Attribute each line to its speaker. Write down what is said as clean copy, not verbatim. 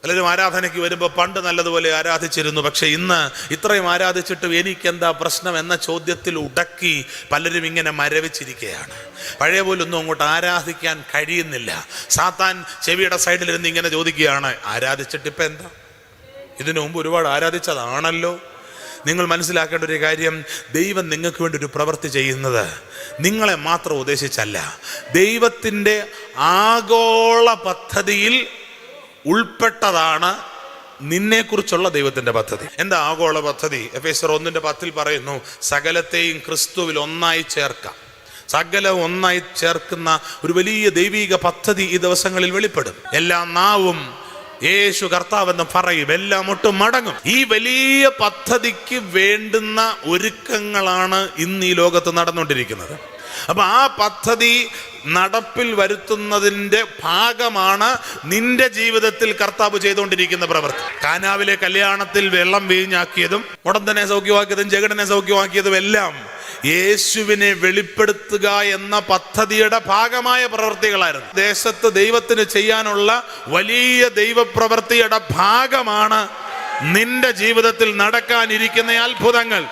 Speaker 1: പലരും ആരാധനയ്ക്ക് വരുമ്പോൾ പണ്ട് നല്ലതുപോലെ ആരാധിച്ചിരുന്നു, പക്ഷെ ഇന്ന് ഇത്രയും ആരാധിച്ചിട്ടും എനിക്കെന്താ പ്രശ്നം എന്ന ചോദ്യത്തിൽ ഉടക്കി പലരും ഇങ്ങനെ മരവിച്ചിരിക്കുകയാണ്. പഴയ പോലൊന്നും അങ്ങോട്ട് ആരാധിക്കാൻ കഴിയുന്നില്ല. സാത്താൻ ചെവിയുടെ സൈഡിലിരുന്ന് ഇങ്ങനെ ചോദിക്കുകയാണ്, ആരാധിച്ചിട്ട് ഇപ്പം എന്താ? ഇതിനു മുമ്പ് ഒരുപാട് ആരാധിച്ചതാണല്ലോ. നിങ്ങൾ മനസ്സിലാക്കേണ്ട ഒരു കാര്യം, ദൈവം നിങ്ങൾക്ക് വേണ്ടി ഒരു പ്രവൃത്തി ചെയ്യുന്നത് നിങ്ങളെ മാത്രം ഉദ്ദേശിച്ചല്ല, ദൈവത്തിൻ്റെ ആഗോള പദ്ധതിയിൽ ഉൾപ്പെട്ടതാണ് നിന്നെക്കുറിച്ചുള്ള ദൈവത്തിൻ്റെ പദ്ധതി. എന്താ ആഗോള പദ്ധതി? എഫേസ്യർ 1:10 പറയുന്നു, സകലത്തെയും ക്രിസ്തുവിൽ ഒന്നായി ചേർക്കാം. സകലം ഒന്നായി ചേർക്കുന്ന ഒരു വലിയ ദൈവിക പദ്ധതി ഈ ദിവസങ്ങളിൽ വെളിപ്പെടും. എല്ലാ നാവും യേശു കർത്താവെന്ന് പറയും, എല്ലാം ഒട്ടും മടങ്ങും. ഈ വലിയ പദ്ധതിക്ക് വേണ്ടുന്ന ഒരുക്കങ്ങളാണ് ഇന്ന് ഈ ലോകത്ത് നടന്നുകൊണ്ടിരിക്കുന്നത്. അപ്പൊ ആ പദ്ധതി നടപ്പിൽ വരുത്തുന്നതിൻ്റെ ഭാഗമാണ് നിന്റെ ജീവിതത്തിൽ കർത്താവ് ചെയ്തുകൊണ്ടിരിക്കുന്ന പ്രവൃത്തി. കാനാവിലെ കല്യാണത്തിൽ വെള്ളം വീഞ്ഞാക്കിയതും ഉടന്തനെ സൗഖ്യമാക്കിയതും ചെകിടനെ സൗഖ്യമാക്കിയതും എല്ലാം യേശുവിനെ വെളിപ്പെടുത്തുക എന്ന പദ്ധതിയുടെ ഭാഗമായ പ്രവൃത്തികളായിരുന്നു. ദേശത്ത് ദൈവത്തിന് ചെയ്യാനുള്ള വലിയ ദൈവപ്രവൃത്തിയുടെ ഭാഗമാണ് നിന്റെ ജീവിതത്തിൽ നടക്കാനിരിക്കുന്ന അത്ഭുതങ്ങൾ.